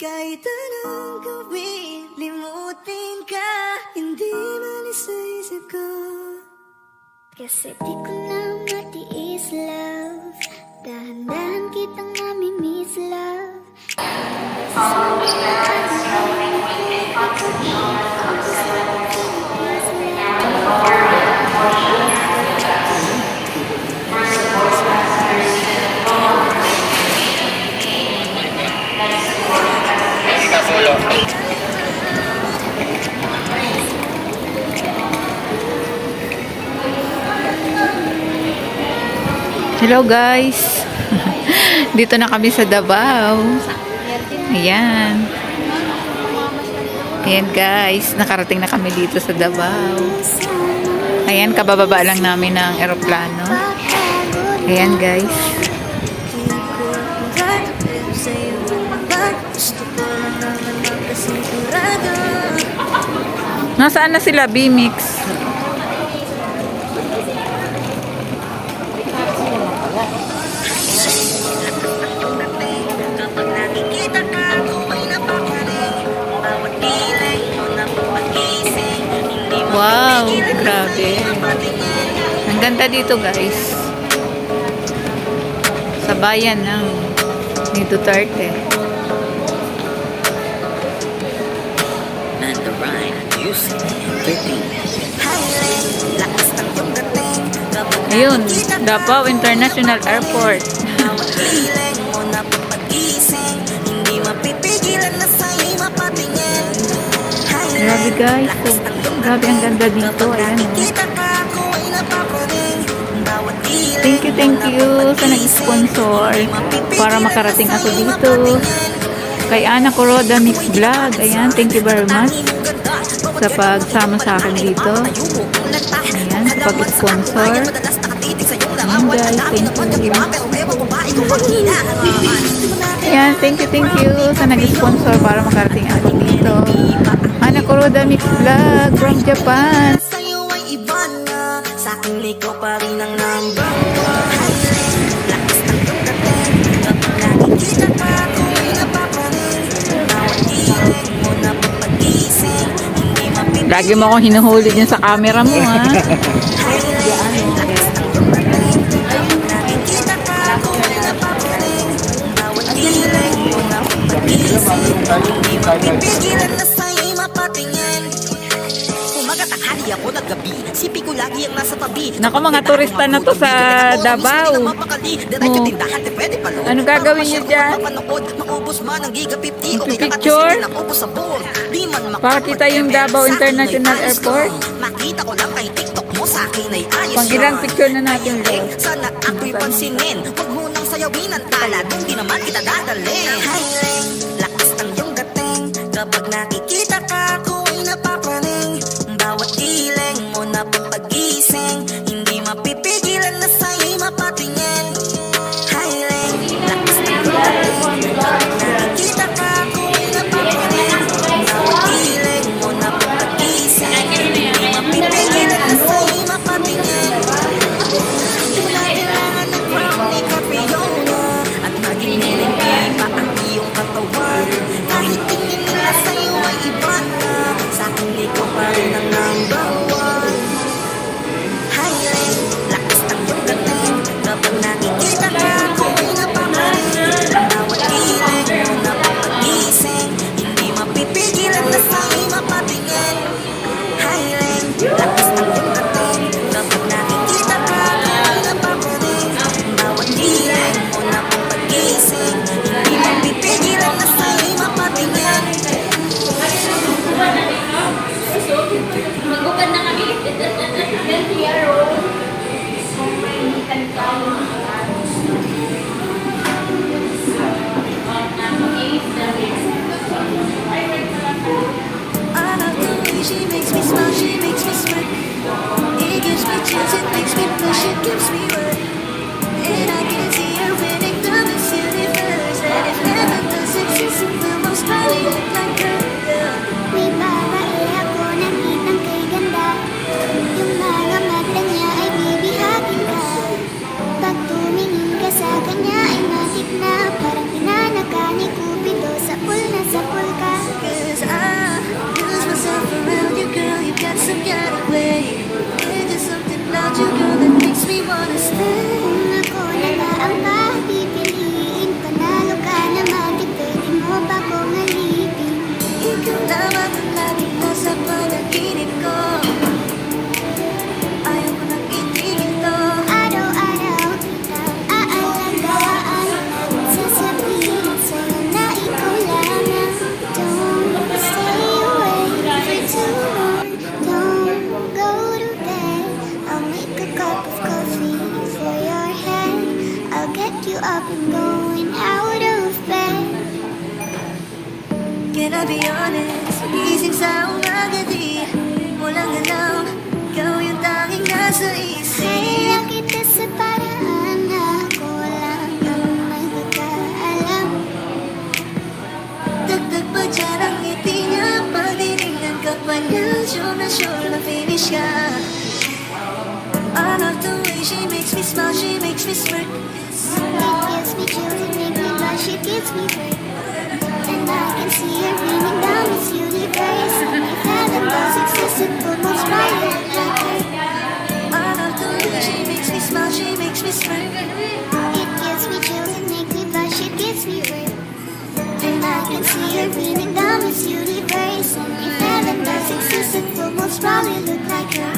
kahit anong gawin, limutin ka, hindi malis sa isip ko. Kasi di ko na matiis, love. Dahan-dahan kitang namimiss, love. Hello guys. Dito na kami sa Davao. Ayan. Ayan guys, nakarating na kami dito sa Davao. Ayan, kabababa lang namin ng eroplano. Ayan guys. Nasaan na sila, B-Mix? Wow, grabe. Ang ganda dito guys. Sa bayan ng ni Duterte. Ayun, Davao International Airport. Grabe guys, so, grabe ang ganda dito. Ayan, thank you sa nag-sponsor para makarating ako dito. Kay Ana Coroda Mix Vlog. Ayan, thank you very much sa pagsama sa akin dito. Ayan, sa pag-sponsor. Ayan guys, thank you. Ayan, thank you sa nag-sponsor para makarating ako dito. Ana Coroda Mix Vlog from Japan. Sa'yo ay iba na, sa'king ikaw pa rin ang number one. Lakas ng iyong dating, kapag nakikita ka, ako'y napaparin. Bawat hiling mo na pagpagising, hindi mapipigilan. Lagi mo akong hinuhuli dyan sa camera mo, ha? Lakas ng iyong dating, kapag nakikita ka, ako'y napaparin. Bawat hiling mo na pagpagising, hindi mapipigilan na sa'yo'y mapatingin. Umaga tanghali ako ng gabi, sipi ko lagi ang nasa tabi. Naku, mga turista na to sa Davao. Ano gagawin niyo dyan? Picture? Pakita yung Davao International Airport. Makita ko lang kay TikTok mo sa akin ay ayos. Pang ilang picture na natin, Lord? Sana ako'y pansinin, huwag mo nang sayawin ang tala, doon di naman kita dadalhin. Hiling, lakas ng iyong dating, kapag nakikita ka, ako'y napapraning. Bawat hiling mo na pagpagising, hindi mapipigilan na sa'yo'y mapatingin. Hiling, lakas ng iyong dating, kapag nakikita ka, ako'y napapraning. Bawat hiling mo na pagpagising, hindi mapipigilan na sa'yo'y mapatingin. Di na kailangan ng crown ni Capriona, at maging nilimpi pa ang iyong katawan. Can I be honest? Gising sa umaga di mo lang alam, ikaw yung tanging nasa isip. Kaya kita sa paraan na ako lang ang magkakaalam. Dagdag pa dyan ang ngiti niya, pagdiringan ka pa niya, sure na finish ka. I love the way she makes me smile, she makes me smirk. It gives me chills and make me blush, it gives me hurt. And I can see her raining down this universe. If heaven does exist, it would most probably look like her. I love the way she makes me smile, she makes me smirk. It gives me chills and make me blush, it gives me hurt. And I can see her raining down this universe. If heaven does exist, it would most probably look like her.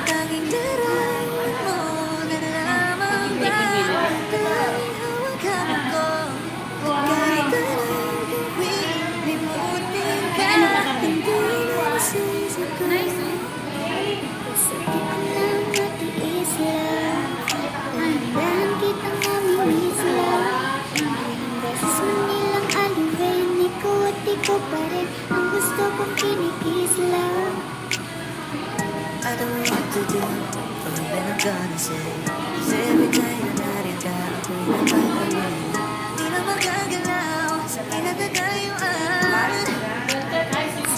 Tanging nararamdaman mo na lamang ba? Tanging hawak ko, kahit anong gawin, limutin ka. Hindi na masisip ko. Sakit lang matiis lang. Handaan kitang mamimiss lang. Beses mo nilang aliwin, ikaw at ikaw pa rin ang gusto kong kinikis lang. I don't know what to do, but I'm gonna say, 'cause every time na narito ako'y nagkakamali. Di na magagalaw sa kinatagayuan.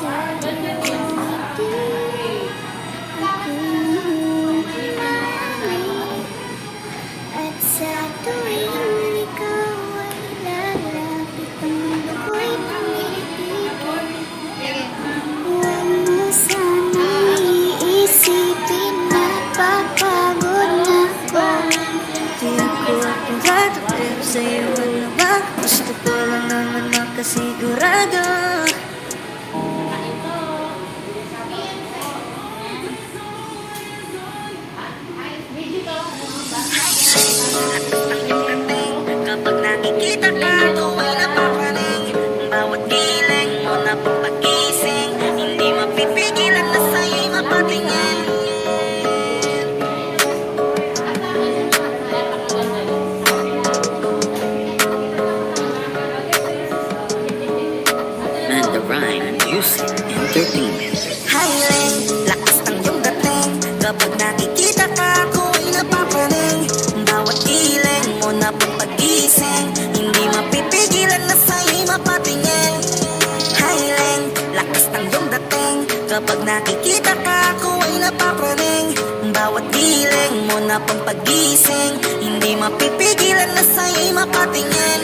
Sabi mo hindi ako'y nahuli. At sa tuwing ikaw ay lalapit, ang mundo ko'y tumitigil. Huwag mo sanang iisipin na papagod na ako. Di ako apurado, pero sa'yo wala ba? Gusto ko lang naman makasigurado. Kapag nakikita ka, tuwa'y napapaling. Bawat giling mo na papagising, hindi mapipigilan na sa'yo'y mapatingin. Mandarine Music Entertainment. Highland, lakas ng iyong dating. Kapag nakikita ka, ako'y napapaling. Bawat giling mo na papagising, hindi mapipigilan na sa'yo'y mapatingin. Highland, lakas ng iyong dating. Kapag nakikita ka, ako'y napapaling. Bawat giling mo na pampagising, hindi mapipigilan na sa'yo'y mapatingin.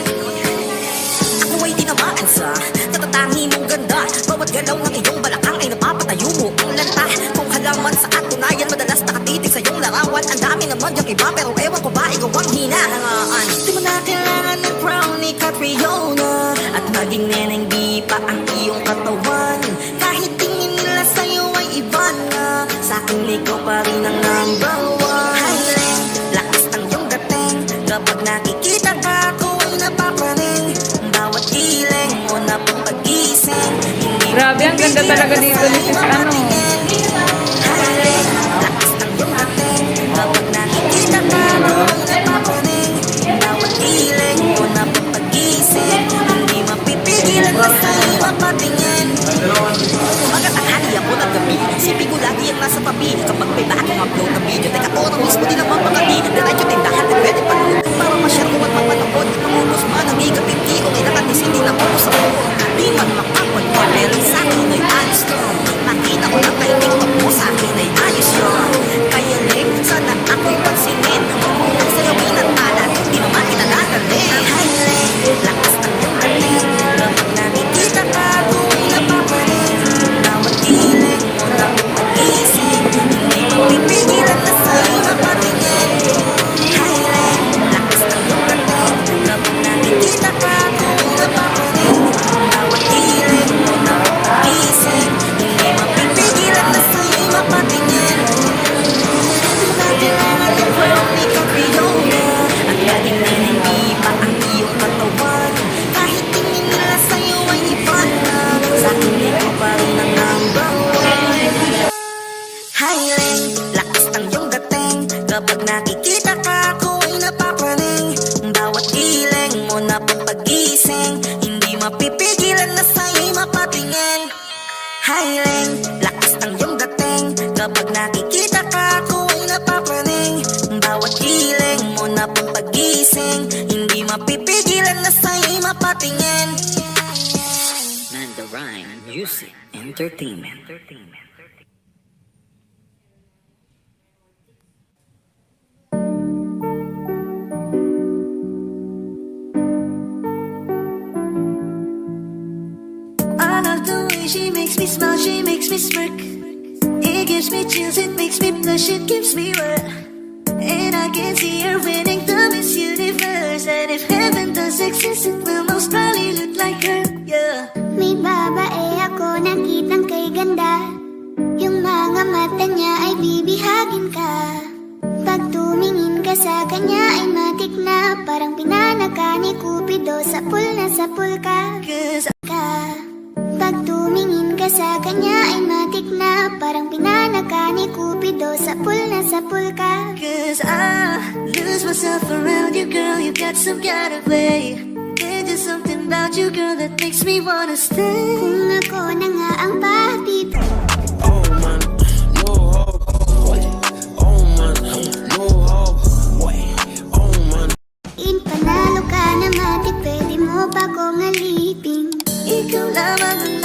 Ako ay tinamaan sa katatangi mong ganda. Bawat galaw ng iyong balakang ay napapatayo mo ang lanta. Kung halaman sa katunayan, madalas nakatitig sa iyong larawan. Ang dami naman yung iba, pero ewan ko ba ikaw ang hinahangaan. Di mo na kailangan ng crown ni Catriona, at maging neneng di pa ang iyong katawan. Kahit tingin nila sa'yo ay iba na, sa'kin ikaw pa rin ang number one. Highland, lakas ng iyong dating. Kapag nakikita ka, ako ay napapaling. Bawat giling mo na papagising, hindi Grabe, ang ganda talaga dito ni Sis ano. Highland, lakas ng iyong dating. Kapag nakikita ka, ako ay napapaling. Bawat giling mo na papagising, hindi mapipigilan na sa'yo mapatingin. Magatanghali ako ng gabi, isipin ko lagi ang nasa tabi. Kapag may bagong upload na video, teka ko na mismo din ang mapakali. Diretso tindahan at pwede panood, para ma-share ko at mapanood. Pangubos man ang igapinti o kailangan isindi na po sa ko. Di man makapagpa, pero sa akin ay ayos ko. Makita ko lang kay TikTok mo, sa akin ay ayos yun. Kaya Nick, sana ako'y pansinin. Ang sayawin at talat, di naman kita dadalhin. Highland, lakas ng iyong dating. Kapag nakikita ka, ako ay napapaling. Bawat giling mo na papagising, hindi mapipigilan na sa'yo mapatingin. Highland, lakas ng iyong dating. Kapag nakikita ka, ako ay napapaling. Highling, lakas ng iyong dating. Kapag nakikita ka, ako ay napapraning. Bawat hiling mo na pong pagising, hindi mapipigilan na sa'yo'y mapatingin. Mandarine Music Entertainment. I love the way she makes me smile, she makes me smirk. It gives me chills, it makes me blush, it gives me wet. And I can see her winning the Miss Universe. And if heaven does exist, it will most probably look like her, yeah. May babae ako nakitang kay ganda. Yung mga mata niya ay bibihagin ka. Pag tumingin ka sa kanya ay matik na. Parang pinanaka ni Cupido, sapul na sapul ka. Cause Pag tumingin ka sa kanya ay matik na. Parang pinanaka ni Cupido, sapul na sapul ka. Cause I lose myself around you, girl. You got some kind of way. There's just something about you, girl, that makes me wanna stay. Kung ako na nga ang papit, Oh man, no hope. Oh man, no hope. Oh man. panalo ka na matik, pwede mo pa kong alipin. Ikaw lamang ang